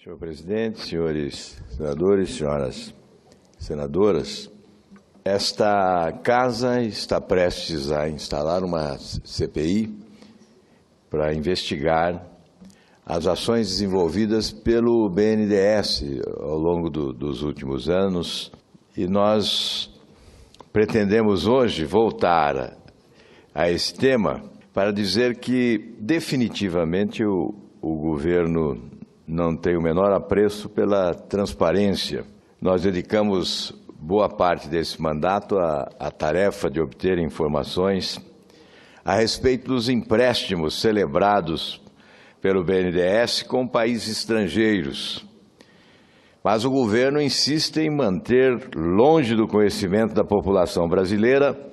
Senhor presidente, senhores senadores, senhoras senadoras, esta casa está prestes a instalar uma CPI para investigar as ações desenvolvidas pelo BNDES ao longo dos últimos anos, e nós pretendemos hoje voltar a esse tema para dizer que definitivamente o governo não tem o menor apreço pela transparência. Nós dedicamos boa parte desse mandato à tarefa de obter informações a respeito dos empréstimos celebrados pelo BNDES com países estrangeiros. Mas o governo insiste em manter longe do conhecimento da população brasileira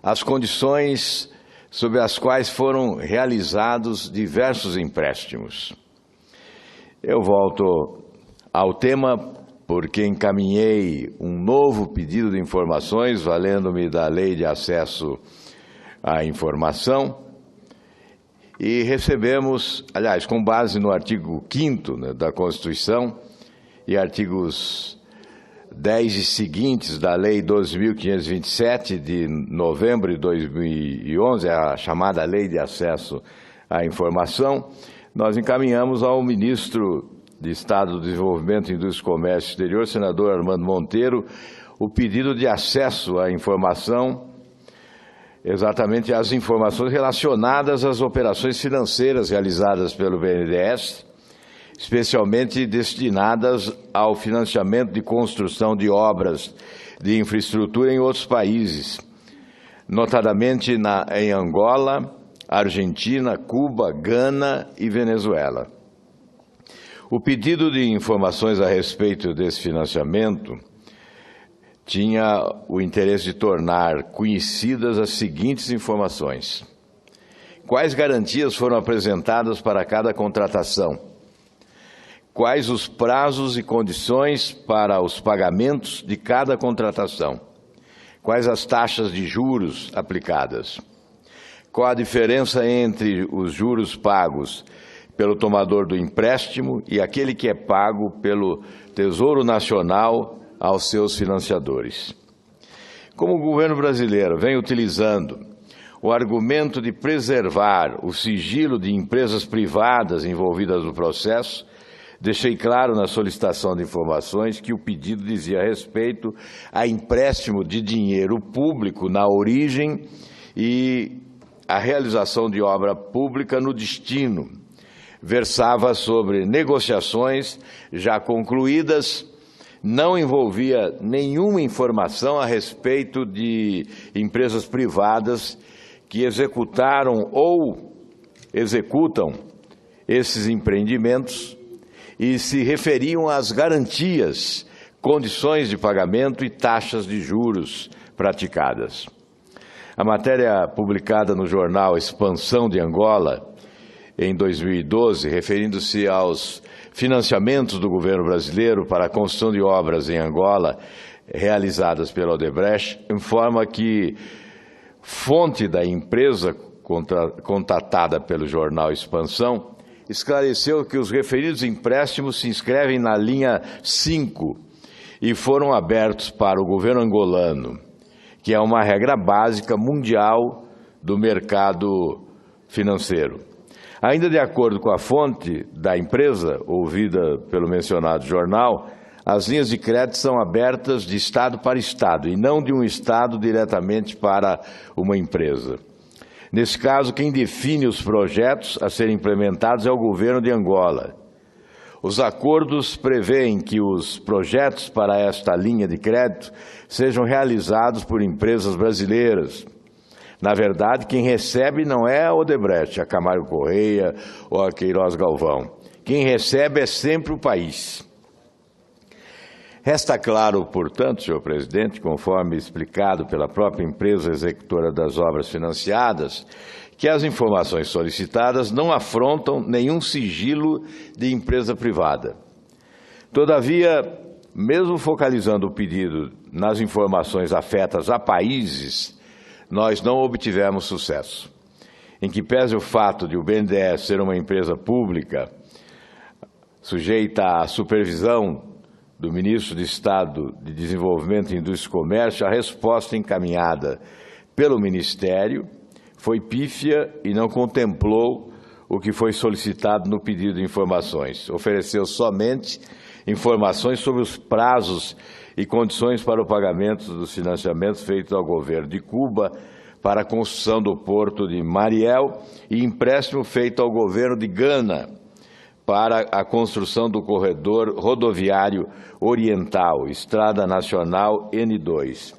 as condições sob as quais foram realizados diversos empréstimos. Eu volto ao tema porque encaminhei um novo pedido de informações, valendo-me da Lei de Acesso à Informação, e recebemos, aliás, com base no artigo 5º da Constituição e artigos 10 e seguintes da Lei 12.527, de novembro de 2011, a chamada Lei de Acesso à Informação, nós encaminhamos ao ministro de Estado do Desenvolvimento, Indústria, Comércio e Exterior, senador Armando Monteiro, o pedido de acesso à informação, exatamente as informações relacionadas às operações financeiras realizadas pelo BNDES, especialmente destinadas ao financiamento de construção de obras de infraestrutura em outros países, notadamente em Angola, Argentina, Cuba, Gana e Venezuela. O pedido de informações a respeito desse financiamento tinha o interesse de tornar conhecidas as seguintes informações: quais garantias foram apresentadas para cada contratação? Quais os prazos e condições para os pagamentos de cada contratação? Quais as taxas de juros aplicadas? Qual a diferença entre os juros pagos pelo tomador do empréstimo e aquele que é pago pelo Tesouro Nacional aos seus financiadores? Como o governo brasileiro vem utilizando o argumento de preservar o sigilo de empresas privadas envolvidas no processo, deixei claro na solicitação de informações que o pedido dizia respeito a empréstimo de dinheiro público na origem e a realização de obra pública no destino. Versava sobre negociações já concluídas, não envolvia nenhuma informação a respeito de empresas privadas que executaram ou executam esses empreendimentos e se referiam às garantias, condições de pagamento e taxas de juros praticadas. A matéria publicada no jornal Expansão de Angola, em 2012, referindo-se aos financiamentos do governo brasileiro para a construção de obras em Angola realizadas pela Odebrecht, informa que fonte da empresa contatada pelo jornal Expansão esclareceu que os referidos empréstimos se inscrevem na linha 5 e foram abertos para o governo angolano, que é uma regra básica mundial do mercado financeiro. Ainda de acordo com a fonte da empresa, ouvida pelo mencionado jornal, as linhas de crédito são abertas de Estado para Estado e não de um Estado diretamente para uma empresa. Nesse caso, quem define os projetos a serem implementados é o governo de Angola. Os acordos prevêem que os projetos para esta linha de crédito sejam realizados por empresas brasileiras. Na verdade, quem recebe não é a Odebrecht, a Camargo Correia ou a Queiroz Galvão. Quem recebe é sempre o país. Resta claro, portanto, senhor presidente, conforme explicado pela própria empresa executora das obras financiadas, que as informações solicitadas não afrontam nenhum sigilo de empresa privada. Todavia, mesmo focalizando o pedido nas informações afetas a países, nós não obtivemos sucesso. Em que pese o fato de o BNDES ser uma empresa pública, sujeita à supervisão do Ministro de Estado de Desenvolvimento, Indústria e Comércio, a resposta encaminhada pelo Ministério foi pífia e não contemplou o que foi solicitado no pedido de informações. Ofereceu somente informações sobre os prazos e condições para o pagamento dos financiamentos feitos ao governo de Cuba para a construção do porto de Mariel e empréstimo feito ao governo de Gana para a construção do corredor rodoviário oriental, Estrada Nacional N2.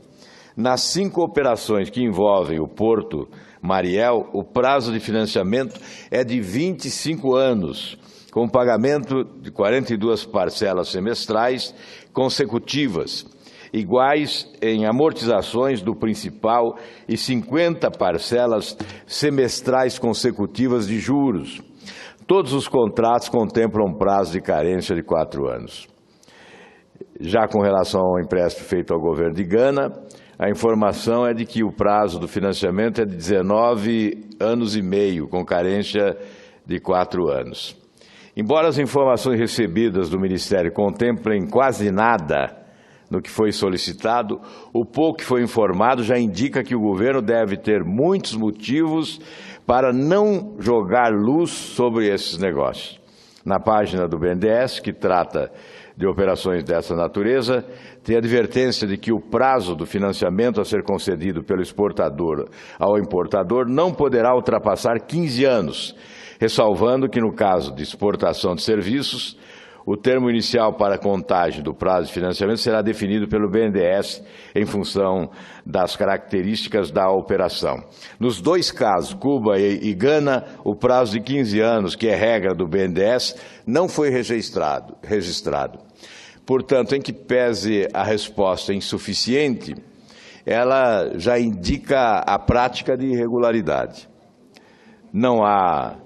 Nas 5 operações que envolvem o porto Mariel, o prazo de financiamento é de 25 anos, com pagamento de 42 parcelas semestrais consecutivas, iguais em amortizações do principal e 50 parcelas semestrais consecutivas de juros. Todos os contratos contemplam um prazo de carência de 4 anos. Já com relação ao empréstimo feito ao governo de Gana, a informação é de que o prazo do financiamento é de 19 anos e meio, com carência de 4 anos. Embora as informações recebidas do Ministério contemplem quase nada no que foi solicitado, o pouco que foi informado já indica que o governo deve ter muitos motivos para não jogar luz sobre esses negócios. Na página do BNDES, que trata de operações dessa natureza, tem advertência de que o prazo do financiamento a ser concedido pelo exportador ao importador não poderá ultrapassar 15 anos, ressalvando que, no caso de exportação de serviços, o termo inicial para a contagem do prazo de financiamento será definido pelo BNDES em função das características da operação. Nos 2 casos, Cuba e Gana, o prazo de 15 anos, que é regra do BNDES, não foi registrado. Portanto, em que pese a resposta insuficiente, ela já indica a prática de irregularidade. Não há,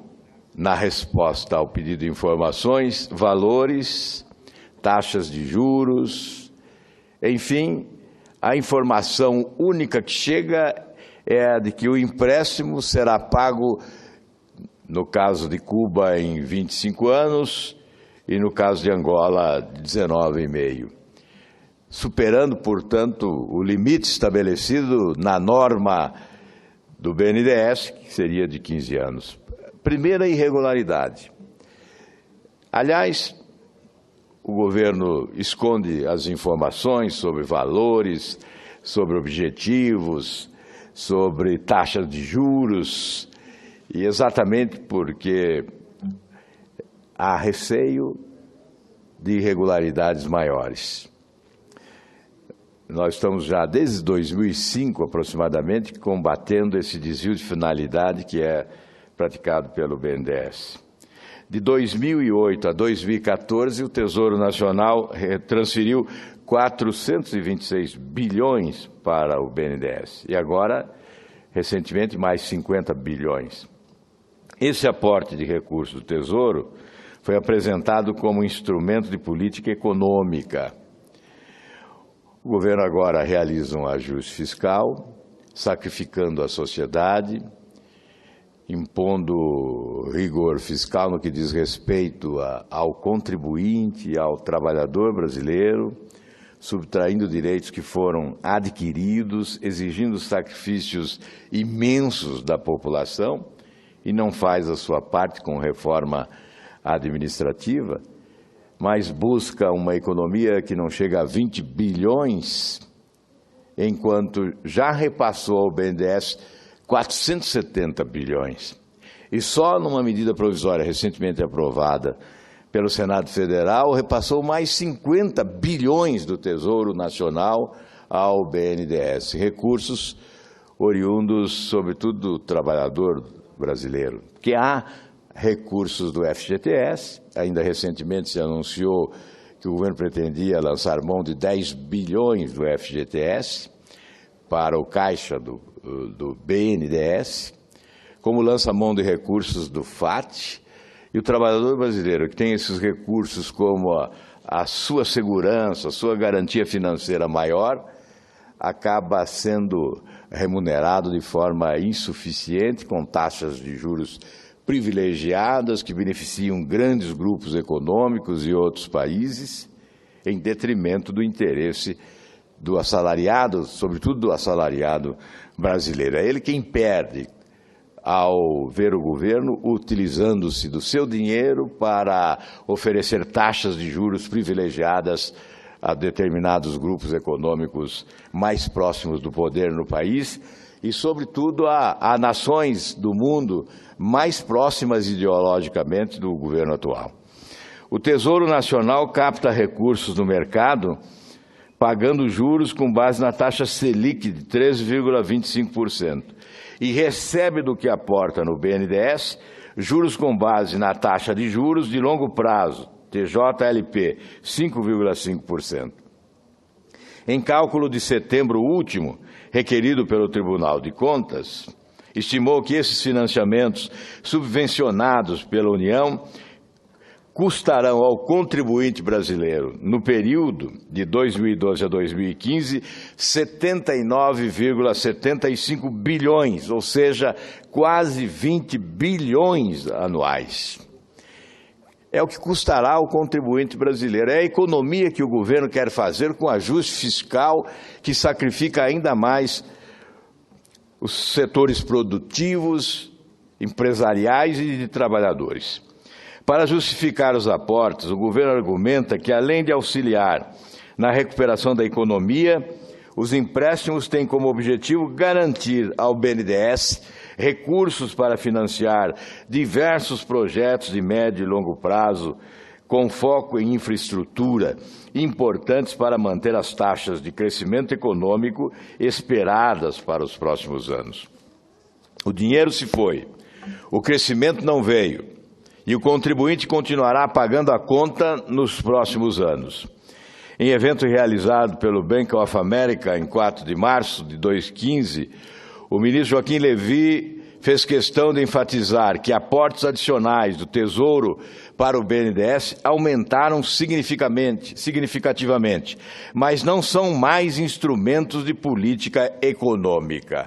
na resposta ao pedido de informações, valores, taxas de juros, enfim, a informação única que chega é a de que o empréstimo será pago, no caso de Cuba, em 25 anos e no caso de Angola, 19,5, superando, portanto, o limite estabelecido na norma do BNDES, que seria de 15 anos. Primeira irregularidade. Aliás, o governo esconde as informações sobre valores, sobre objetivos, sobre taxas de juros, e exatamente porque há receio de irregularidades maiores. Nós estamos já desde 2005, aproximadamente, combatendo esse desvio de finalidade que é praticado pelo BNDES. De 2008 a 2014, o Tesouro Nacional transferiu 426 bilhões para o BNDES e agora, recentemente, mais 50 bilhões. Esse aporte de recursos do Tesouro foi apresentado como instrumento de política econômica. O governo agora realiza um ajuste fiscal, sacrificando a sociedade, impondo rigor fiscal no que diz respeito ao contribuinte e ao trabalhador brasileiro, subtraindo direitos que foram adquiridos, exigindo sacrifícios imensos da população, e não faz a sua parte com reforma administrativa, mas busca uma economia que não chega a 20 bilhões, enquanto já repassou ao BNDES 470 bilhões. E só numa medida provisória recentemente aprovada pelo Senado Federal, repassou mais 50 bilhões do Tesouro Nacional ao BNDES, recursos oriundos, sobretudo, do trabalhador brasileiro, que há recursos do FGTS, ainda recentemente se anunciou que o governo pretendia lançar mão de 10 bilhões do FGTS para o caixa do BNDES, como lança mão de recursos do FAT, e o trabalhador brasileiro que tem esses recursos como a sua segurança, a sua garantia financeira maior, acaba sendo remunerado de forma insuficiente, com taxas de juros privilegiadas que beneficiam grandes grupos econômicos e outros países, em detrimento do interesse do assalariado, sobretudo do assalariado brasileiro. É ele quem perde ao ver o governo utilizando-se do seu dinheiro para oferecer taxas de juros privilegiadas a determinados grupos econômicos mais próximos do poder no país e, sobretudo, a nações do mundo mais próximas ideologicamente do governo atual. O Tesouro Nacional capta recursos no mercado pagando juros com base na taxa Selic de 13,25% e recebe do que aporta no BNDES juros com base na taxa de juros de longo prazo, TJLP, 5,5%. Em cálculo de setembro último, requerido pelo Tribunal de Contas, estimou que esses financiamentos subvencionados pela União custarão ao contribuinte brasileiro, no período de 2012 a 2015, 79,75 bilhões, ou seja, quase 20 bilhões anuais. É o que custará ao contribuinte brasileiro. É a economia que o governo quer fazer com ajuste fiscal que sacrifica ainda mais os setores produtivos, empresariais e de trabalhadores. Para justificar os aportes, o governo argumenta que, além de auxiliar na recuperação da economia, os empréstimos têm como objetivo garantir ao BNDES recursos para financiar diversos projetos de médio e longo prazo, com foco em infraestrutura, importantes para manter as taxas de crescimento econômico esperadas para os próximos anos. O dinheiro se foi, o crescimento não veio, e o contribuinte continuará pagando a conta nos próximos anos. Em evento realizado pelo Bank of America em 4 de março de 2015, o ministro Joaquim Levy fez questão de enfatizar que aportes adicionais do Tesouro para o BNDES aumentaram significativamente, mas não são mais instrumentos de política econômica.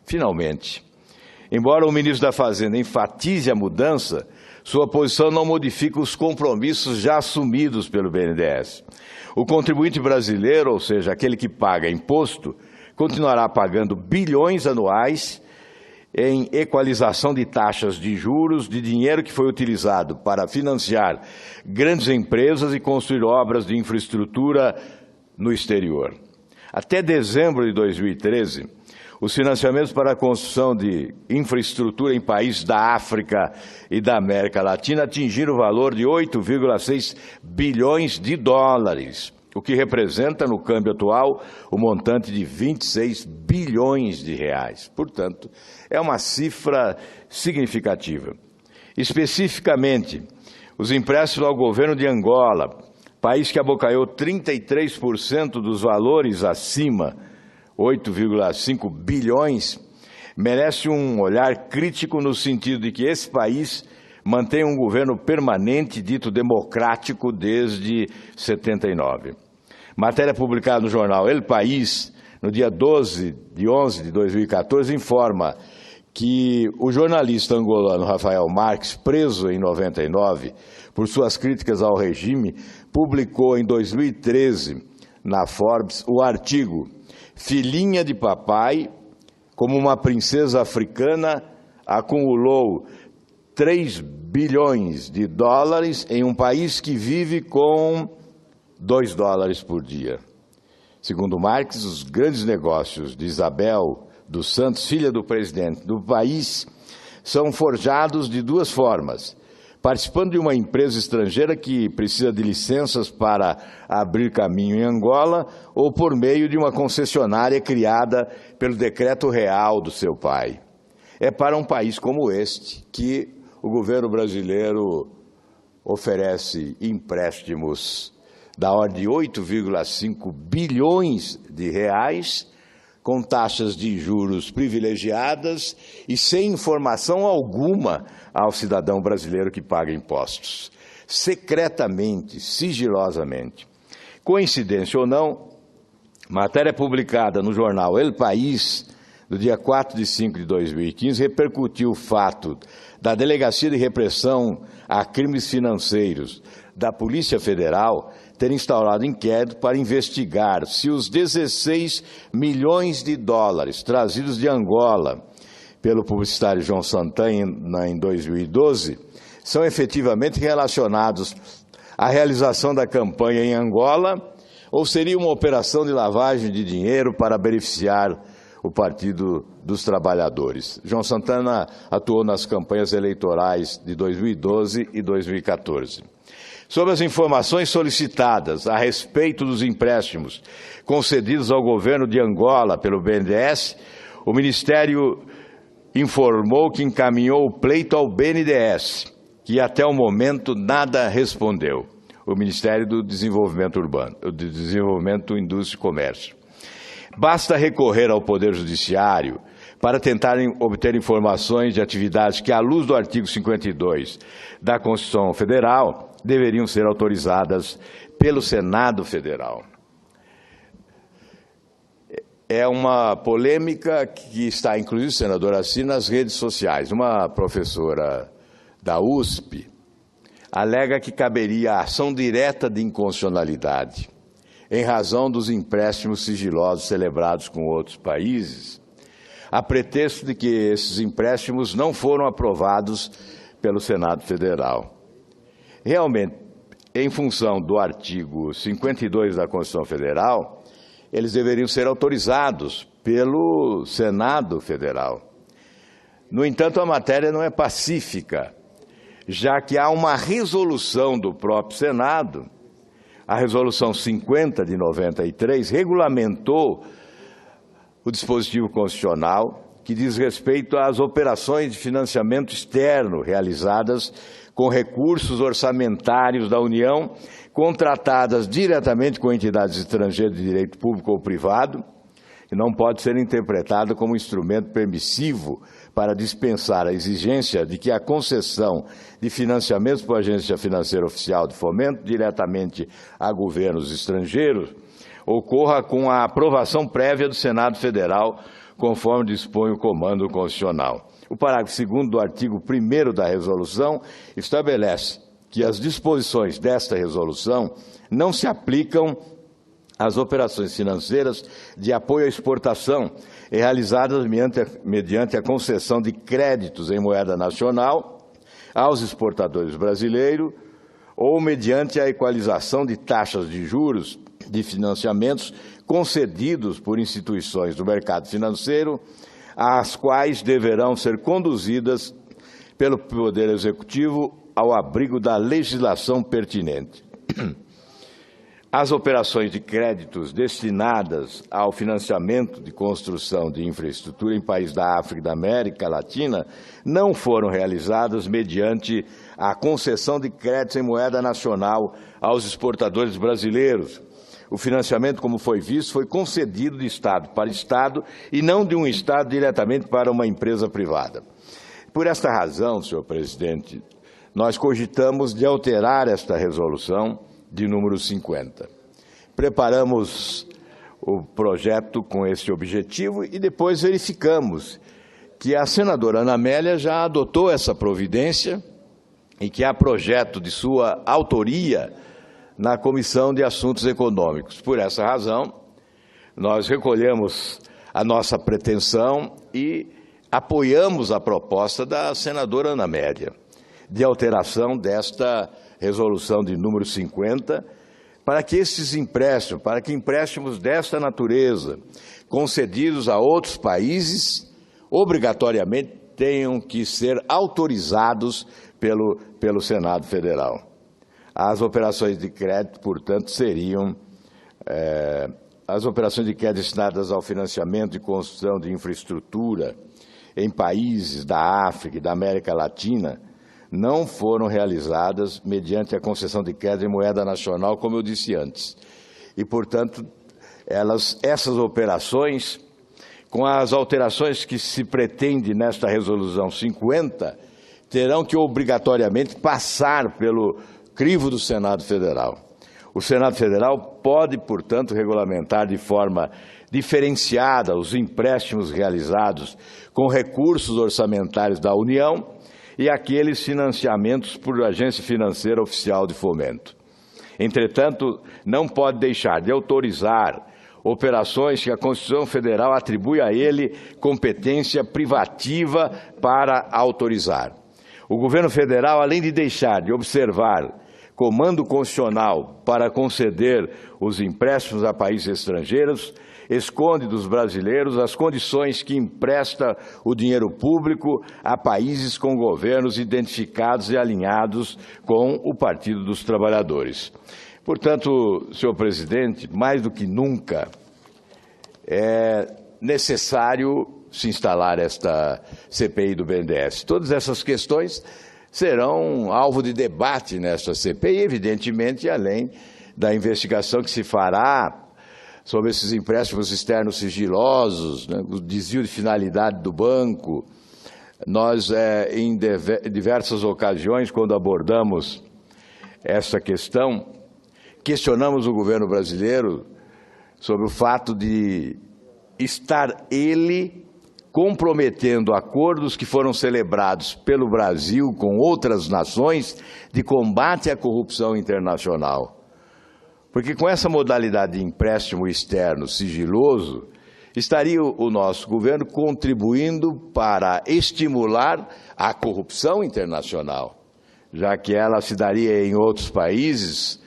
Finalmente, embora o ministro da Fazenda enfatize a mudança, sua posição não modifica os compromissos já assumidos pelo BNDES. O contribuinte brasileiro, ou seja, aquele que paga imposto, continuará pagando bilhões anuais em equalização de taxas de juros de dinheiro que foi utilizado para financiar grandes empresas e construir obras de infraestrutura no exterior. Até dezembro de 2013, os financiamentos para a construção de infraestrutura em países da África e da América Latina atingiram o valor de 8,6 bilhões de dólares, o que representa, no câmbio atual, o montante de 26 bilhões de reais. Portanto, é uma cifra significativa. Especificamente, os empréstimos ao governo de Angola, país que abocanhou 33% dos valores acima 8,5 bilhões, merece um olhar crítico no sentido de que esse país mantém um governo permanente, dito democrático, desde 79. Matéria publicada no jornal El País, no dia 12 de 11 de 2014, informa que o jornalista angolano Rafael Marques, preso em 99 por suas críticas ao regime, publicou em 2013 na Forbes o artigo "Filhinha de papai, como uma princesa africana, acumulou 3 bilhões de dólares em um país que vive com 2 dólares por dia." Segundo Marques, os grandes negócios de Isabel dos Santos, filha do presidente do país, são forjados de duas formas: participando de uma empresa estrangeira que precisa de licenças para abrir caminho em Angola, ou por meio de uma concessionária criada pelo decreto real do seu pai. É para um país como este que o governo brasileiro oferece empréstimos da ordem de 8,5 bilhões de reais, com taxas de juros privilegiadas e sem informação alguma ao cidadão brasileiro que paga impostos, secretamente, sigilosamente. Coincidência ou não, matéria publicada no jornal El País, do dia 4 de 5 de 2015, repercutiu o fato da Delegacia de Repressão a Crimes Financeiros da Polícia Federal ter instaurado inquérito para investigar se os 16 milhões de dólares trazidos de Angola pelo publicitário João Santana em 2012 são efetivamente relacionados à realização da campanha em Angola ou seria uma operação de lavagem de dinheiro para beneficiar o Partido dos Trabalhadores. João Santana atuou nas campanhas eleitorais de 2012 e 2014. Sobre as informações solicitadas a respeito dos empréstimos concedidos ao governo de Angola pelo BNDES, o Ministério informou que encaminhou o pleito ao BNDES, que até o momento nada respondeu. O Ministério do Desenvolvimento Urbano, do Desenvolvimento, Indústria e Comércio. Basta recorrer ao Poder Judiciário para tentar obter informações de atividades que, à luz do artigo 52 da Constituição Federal, deveriam ser autorizadas pelo Senado Federal. É uma polêmica que está, inclusive, senador Assis, nas redes sociais. Uma professora da USP alega que caberia a ação direta de inconstitucionalidade em razão dos empréstimos sigilosos celebrados com outros países, a pretexto de que esses empréstimos não foram aprovados pelo Senado Federal. Realmente, em função do artigo 52 da Constituição Federal, eles deveriam ser autorizados pelo Senado Federal. No entanto, a matéria não é pacífica, já que há uma resolução do próprio Senado, a Resolução 50 de 93, regulamentou o dispositivo constitucional que diz respeito às operações de financiamento externo realizadas com recursos orçamentários da União, contratadas diretamente com entidades estrangeiras de direito público ou privado, que não pode ser interpretado como instrumento permissivo para dispensar a exigência de que a concessão de financiamentos por agência financeira oficial de fomento diretamente a governos estrangeiros ocorra com a aprovação prévia do Senado Federal, conforme dispõe o comando constitucional. O parágrafo 2º do artigo 1º da resolução estabelece que as disposições desta resolução não se aplicam às operações financeiras de apoio à exportação realizadas mediante a concessão de créditos em moeda nacional aos exportadores brasileiros ou mediante a equalização de taxas de juros de financiamentos concedidos por instituições do mercado financeiro, as quais deverão ser conduzidas pelo Poder Executivo ao abrigo da legislação pertinente. As operações de créditos destinadas ao financiamento de construção de infraestrutura em países da África e da América Latina não foram realizadas mediante a concessão de créditos em moeda nacional aos exportadores brasileiros. O financiamento, como foi visto, foi concedido de Estado para Estado e não de um Estado diretamente para uma empresa privada. Por esta razão, senhor presidente, nós cogitamos de alterar esta resolução de número 50. Preparamos o projeto com esse objetivo e depois verificamos que a senadora Ana Amélia já adotou essa providência e que há projeto de sua autoria na Comissão de Assuntos Econômicos. Por essa razão, nós recolhemos a nossa pretensão e apoiamos a proposta da senadora Ana Amélia de alteração desta resolução de número 50, para que esses empréstimos, para que empréstimos desta natureza, concedidos a outros países, obrigatoriamente tenham que ser autorizados pelo Senado Federal. As operações de crédito, portanto, seriam as operações de crédito destinadas ao financiamento e construção de infraestrutura em países da África e da América Latina, não foram realizadas mediante a concessão de crédito em moeda nacional, como eu disse antes. E, portanto, essas operações, com as alterações que se pretende nesta Resolução 50, terão que obrigatoriamente passar pelo crivo do Senado Federal. O Senado Federal pode, portanto, regulamentar de forma diferenciada os empréstimos realizados com recursos orçamentários da União e aqueles financiamentos por agência financeira oficial de fomento. Entretanto, não pode deixar de autorizar operações que a Constituição Federal atribui a ele competência privativa para autorizar. O governo federal, além de deixar de observar comando constitucional para conceder os empréstimos a países estrangeiros, esconde dos brasileiros as condições que empresta o dinheiro público a países com governos identificados e alinhados com o Partido dos Trabalhadores. Portanto, senhor presidente, mais do que nunca é necessário se instalar esta CPI do BNDES. Todas essas questões serão alvo de debate nesta CPI, evidentemente, além da investigação que se fará sobre esses empréstimos externos sigilosos, né, o desvio de finalidade do banco. Nós, em diversas ocasiões, quando abordamos essa questão, questionamos o governo brasileiro sobre o fato de estar ele comprometendo acordos que foram celebrados pelo Brasil com outras nações de combate à corrupção internacional. Porque com essa modalidade de empréstimo externo sigiloso, estaria o nosso governo contribuindo para estimular a corrupção internacional, já que ela se daria em outros países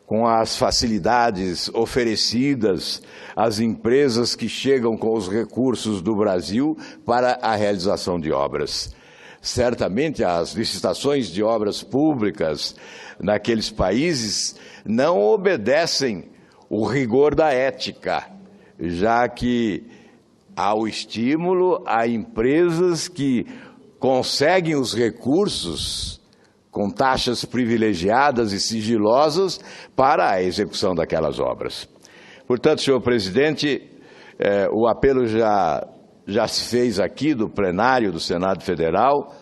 com as facilidades oferecidas às empresas que chegam com os recursos do Brasil para a realização de obras. Certamente as licitações de obras públicas naqueles países não obedecem o rigor da ética, já que há o estímulo a empresas que conseguem os recursos com taxas privilegiadas e sigilosas para a execução daquelas obras. Portanto, senhor presidente, o apelo já se fez aqui do plenário do Senado Federal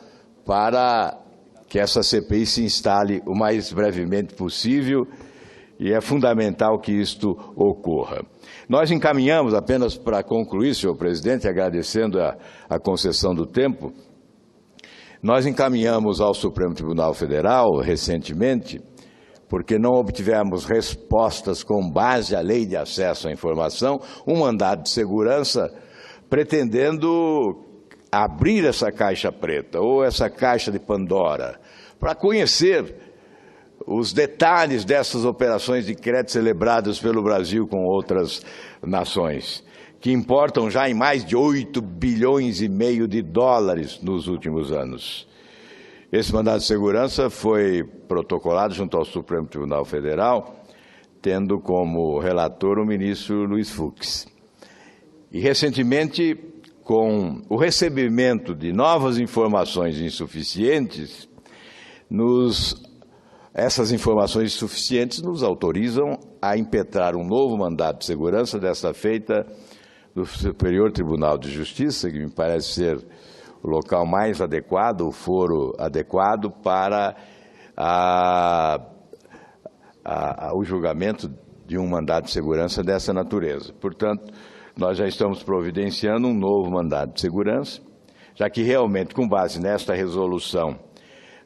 para que essa CPI se instale o mais brevemente possível e é fundamental que isto ocorra. Nós encaminhamos, apenas para concluir, senhor presidente, agradecendo a concessão do tempo, nós encaminhamos ao Supremo Tribunal Federal, recentemente, porque não obtivemos respostas com base à Lei de Acesso à Informação, um mandado de segurança pretendendo abrir essa caixa preta, ou essa caixa de Pandora, para conhecer os detalhes dessas operações de crédito celebradas pelo Brasil com outras nações, que importam já em mais de 8,5 bilhões de dólares nos últimos anos. Esse mandado de segurança foi protocolado junto ao Supremo Tribunal Federal, tendo como relator o ministro Luiz Fux. E, recentemente, com o recebimento de novas informações insuficientes, essas informações insuficientes nos autorizam a impetrar um novo mandado de segurança, desta feita do Superior Tribunal de Justiça, que me parece ser o local mais adequado, o foro adequado para o julgamento de um mandado de segurança dessa natureza. Portanto, nós já estamos providenciando um novo mandado de segurança, já que realmente, com base nesta resolução,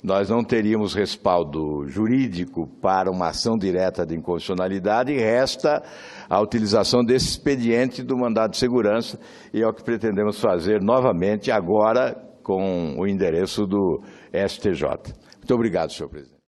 nós não teríamos respaldo jurídico para uma ação direta de inconstitucionalidade e resta a utilização desse expediente do mandado de segurança e é o que pretendemos fazer novamente agora com o endereço do STJ. Muito obrigado, senhor presidente.